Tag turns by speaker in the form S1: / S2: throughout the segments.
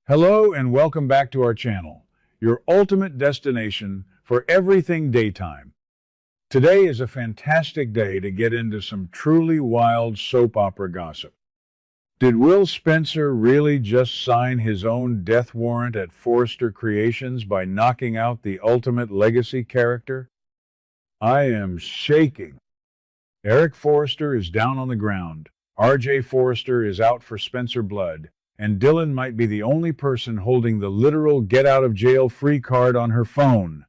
S1: Hello and welcome back to our channel, your ultimate destination for everything daytime. Today is a fantastic day to get into some truly wild soap opera gossip. Did Will Spencer really just sign his own death warrant at Forrester Creations by knocking out the ultimate legacy character? I am shaking. Eric Forrester is down on the ground. RJ Forrester is out for Spencer blood. And Dylan might be the only person holding the literal get-out-of-jail-free card on her phone.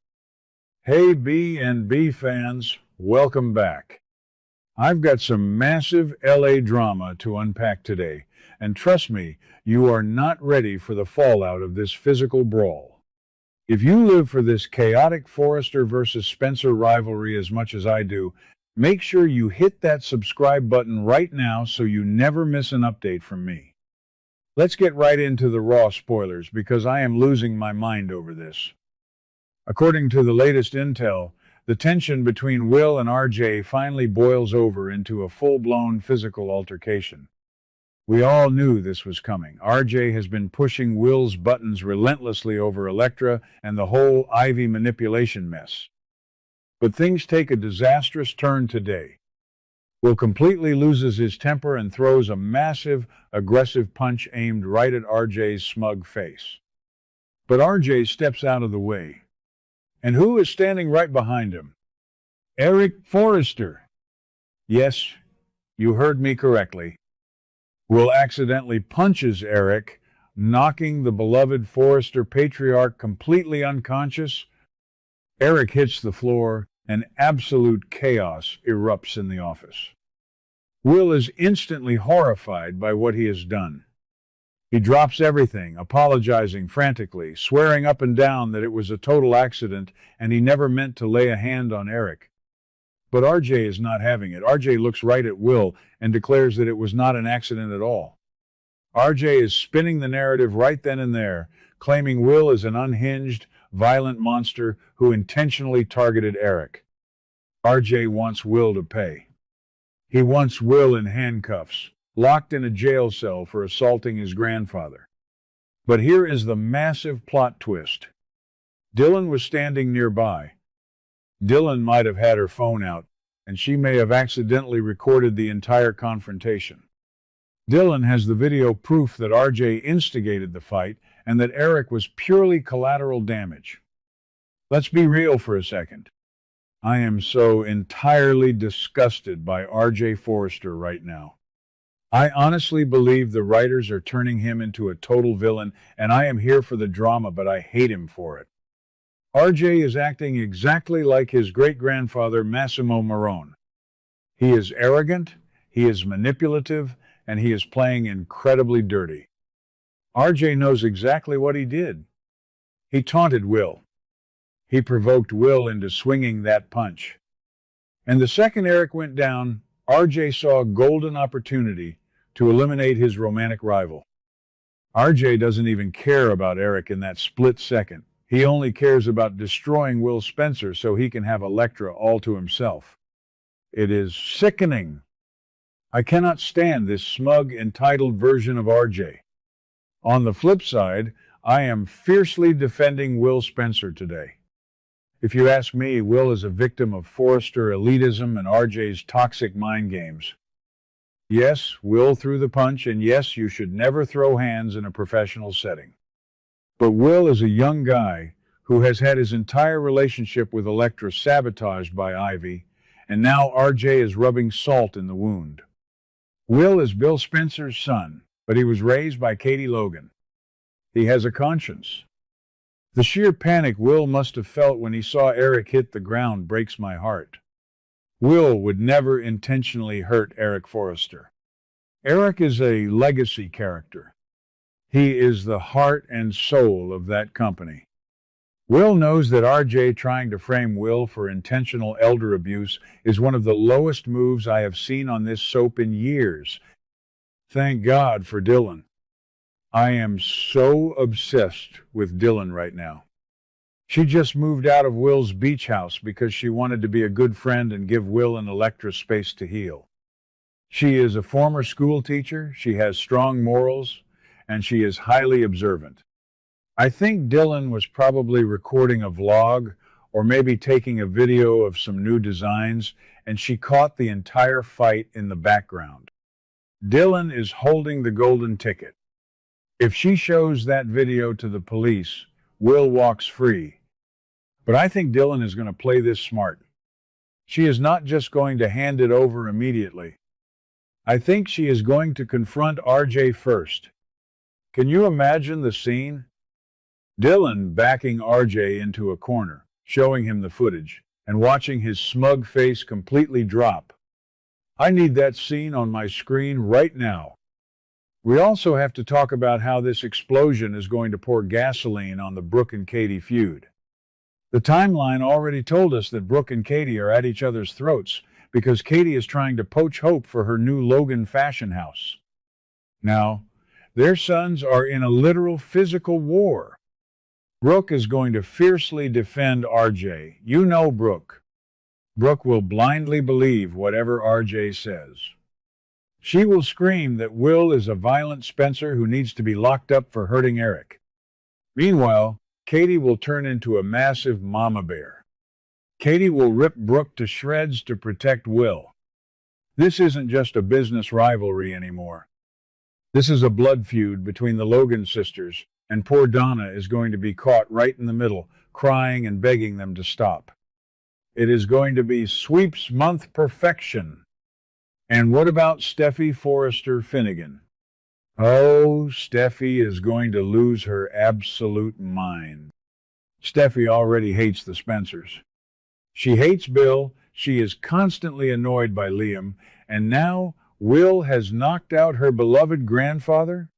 S1: Hey B&B fans, welcome back. I've got some massive LA drama to unpack today, and trust me, you are not ready for the fallout of this physical brawl. If you live for this chaotic Forrester versus Spencer rivalry as much as I do, make sure you hit that subscribe button right now so you never miss an update from me. Let's get right into the raw spoilers because I am losing my mind over this. According to the latest intel, the tension between Will and RJ finally boils over into a full-blown physical altercation. We all knew this was coming. RJ has been pushing Will's buttons relentlessly over Elektra and the whole Ivy manipulation mess. But things take a disastrous turn today. Will completely loses his temper and throws a massive, aggressive punch aimed right at RJ's smug face. But RJ steps out of the way. And who is standing right behind him? Eric Forrester. Yes, you heard me correctly. Will accidentally punches Eric, knocking the beloved Forrester patriarch completely unconscious. Eric hits the floor, and absolute chaos erupts in the office. Will is instantly horrified by what he has done. He drops everything, apologizing frantically, swearing up and down that it was a total accident and he never meant to lay a hand on Eric. But RJ is not having it. RJ looks right at Will and declares that it was not an accident at all. RJ is spinning the narrative right then and there, claiming Will is an unhinged, violent monster who intentionally targeted Eric. RJ wants Will to pay. He wants Will in handcuffs, locked in a jail cell for assaulting his grandfather. But here is the massive plot twist. Dylan was standing nearby. Dylan might have had her phone out, and she may have accidentally recorded the entire confrontation. Dylan has the video proof that RJ instigated the fight and that Eric was purely collateral damage. Let's be real for a second. I am so entirely disgusted by RJ Forrester right now. I honestly believe the writers are turning him into a total villain, and I am here for the drama, but I hate him for it. RJ is acting exactly like his great-grandfather Massimo Marone. He is arrogant, he is manipulative, and he is playing incredibly dirty. RJ knows exactly what he did. He taunted Will. He provoked Will into swinging that punch. And the second Eric went down, RJ saw a golden opportunity to eliminate his romantic rival. RJ doesn't even care about Eric in that split second. He only cares about destroying Will Spencer so he can have Elektra all to himself. It is sickening. I cannot stand this smug, entitled version of RJ. On the flip side, I am fiercely defending Will Spencer today. If you ask me, Will is a victim of Forrester elitism and RJ's toxic mind games. Yes, Will threw the punch, and yes, you should never throw hands in a professional setting. But Will is a young guy who has had his entire relationship with Elektra sabotaged by Ivy, and now RJ is rubbing salt in the wound. Will is Bill Spencer's son, but he was raised by Katie Logan. He has a conscience. The sheer panic Will must have felt when he saw Eric hit the ground breaks my heart. Will would never intentionally hurt Eric Forrester. Eric is a legacy character. He is the heart and soul of that company. Will knows that RJ trying to frame Will for intentional elder abuse is one of the lowest moves I have seen on this soap in years. Thank God for Dylan. I am so obsessed with Dylan right now. She just moved out of Will's beach house because she wanted to be a good friend and give Will and Elektra space to heal. She is a former school teacher, she has strong morals, and she is highly observant. I think Dylan was probably recording a vlog or maybe taking a video of some new designs, and she caught the entire fight in the background. Dylan is holding the golden ticket. If she shows that video to the police, Will walks free. But I think Dylan is going to play this smart. She is not just going to hand it over immediately. I think she is going to confront RJ first. Can you imagine the scene? Dylan backing RJ into a corner, showing him the footage, and watching his smug face completely drop. I need that scene on my screen right now. We also have to talk about how this explosion is going to pour gasoline on the Brooke and Katie feud. The timeline already told us that Brooke and Katie are at each other's throats because Katie is trying to poach Hope for her new Logan fashion house. Now, their sons are in a literal physical war. Brooke is going to fiercely defend RJ. You know Brooke. Brooke will blindly believe whatever RJ says. She will scream that Will is a violent Spencer who needs to be locked up for hurting Eric. Meanwhile, Katie will turn into a massive mama bear. Katie will rip Brooke to shreds to protect Will. This isn't just a business rivalry anymore. This is a blood feud between the Logan sisters, and poor Donna is going to be caught right in the middle, crying and begging them to stop. It is going to be sweeps month perfection. And what about Steffi Forrester Finnegan? Oh, Steffi is going to lose her absolute mind. Steffi already hates the Spencers. She hates Bill, she is constantly annoyed by Liam, and now Will has knocked out her beloved grandfather?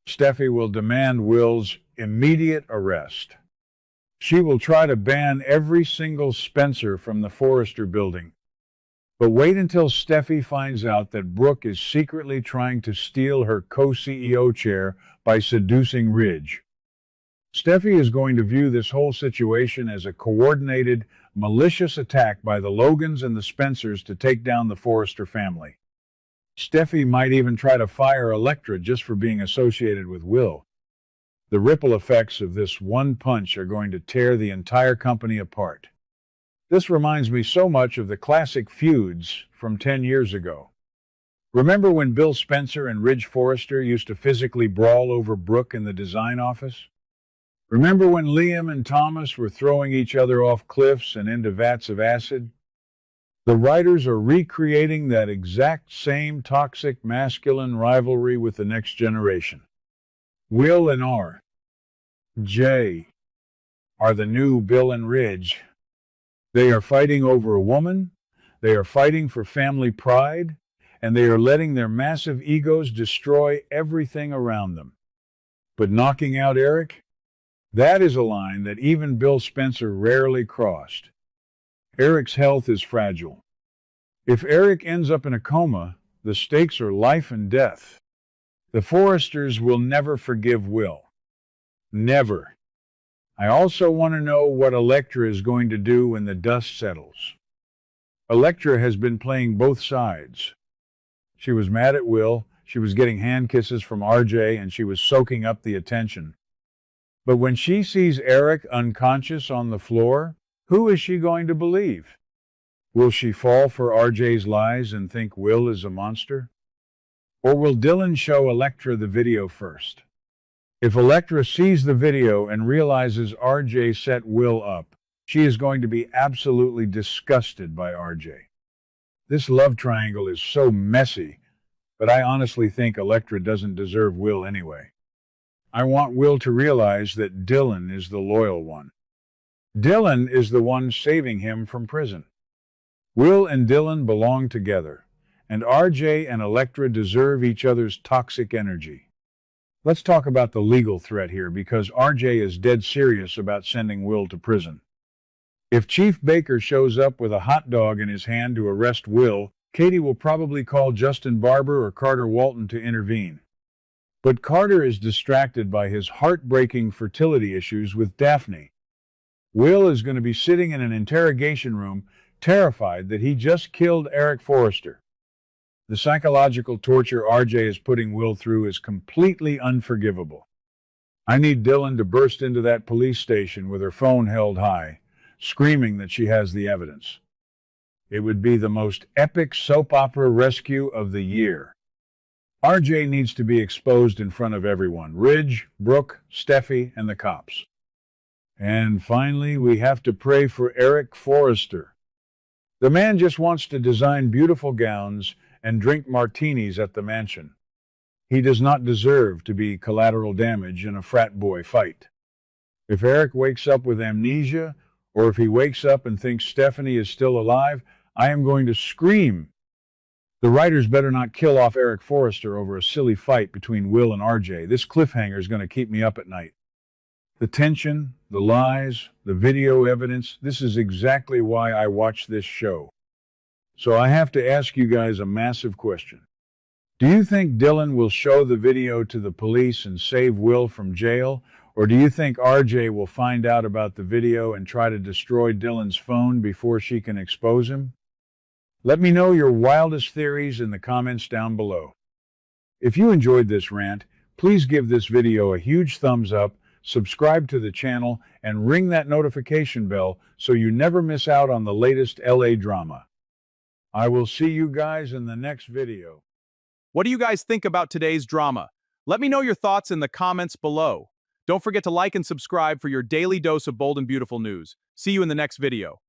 S1: Steffi will demand Will's immediate arrest. She will try to ban every single Spencer from the Forrester building. But wait until Steffi finds out that Brooke is secretly trying to steal her co-CEO chair by seducing Ridge. Steffi is going to view this whole situation as a coordinated, malicious attack by the Logans and the Spencers to take down the Forrester family. Steffi might even try to fire Elektra just for being associated with Will. The ripple effects of this one punch are going to tear the entire company apart. This reminds me so much of the classic feuds from 10 years ago. Remember when Bill Spencer and Ridge Forrester used to physically brawl over Brooke in the design office? Remember when Liam and Thomas were throwing each other off cliffs and into vats of acid? The writers are recreating that exact same toxic masculine rivalry with the next generation. Will and R.J. are the new Bill and Ridge. They are fighting over a woman, they are fighting for family pride, and they are letting their massive egos destroy everything around them. But knocking out Eric? That is a line that even Bill Spencer rarely crossed. Eric's health is fragile. If Eric ends up in a coma, the stakes are life and death. The Forresters will never forgive Will. Never. I also want to know what Elektra is going to do when the dust settles. Elektra has been playing both sides. She was mad at Will, she was getting hand kisses from RJ, and she was soaking up the attention. But when she sees Eric unconscious on the floor, who is she going to believe? Will she fall for RJ's lies and think Will is a monster? Or will Dylan show Elektra the video first? If Elektra sees the video and realizes RJ set Will up, she is going to be absolutely disgusted by RJ. This love triangle is so messy, but I honestly think Elektra doesn't deserve Will anyway. I want Will to realize that Dylan is the loyal one. Dylan is the one saving him from prison. Will and Dylan belong together, and RJ and Elektra deserve each other's toxic energy. Let's talk about the legal threat here, because RJ is dead serious about sending Will to prison. If Chief Baker shows up with a hot dog in his hand to arrest Will, Katie will probably call Justin Barber or Carter Walton to intervene. But Carter is distracted by his heartbreaking fertility issues with Daphne. Will is going to be sitting in an interrogation room, terrified that he just killed Eric Forrester. The psychological torture RJ is putting Will through is completely unforgivable. I need Dylan to burst into that police station with her phone held high, screaming that she has the evidence. It would be the most epic soap opera rescue of the year. RJ needs to be exposed in front of everyone. Ridge, Brooke, Steffi, and the cops. And finally, we have to pray for Eric Forrester. The man just wants to design beautiful gowns and drink martinis at the mansion. He does not deserve to be collateral damage in a frat boy fight. If Eric wakes up with amnesia, or if he wakes up and thinks Stephanie is still alive, I am going to scream. The writers better not kill off Eric Forrester over a silly fight between Will and RJ. This cliffhanger is going to keep me up at night. The tension, the lies, the video evidence, this is exactly why I watch this show. So I have to ask you guys a massive question. Do you think Dylan will show the video to the police and save Will from jail? Or do you think RJ will find out about the video and try to destroy Dylan's phone before she can expose him? Let me know your wildest theories in the comments down below. If you enjoyed this rant, please give this video a huge thumbs up, subscribe to the channel, and ring that notification bell so you never miss out on the latest LA drama. I will see you guys in the next video.
S2: What do you guys think about today's drama? Let me know your thoughts in the comments below. Don't forget to like and subscribe for your daily dose of bold and beautiful news. See you in the next video.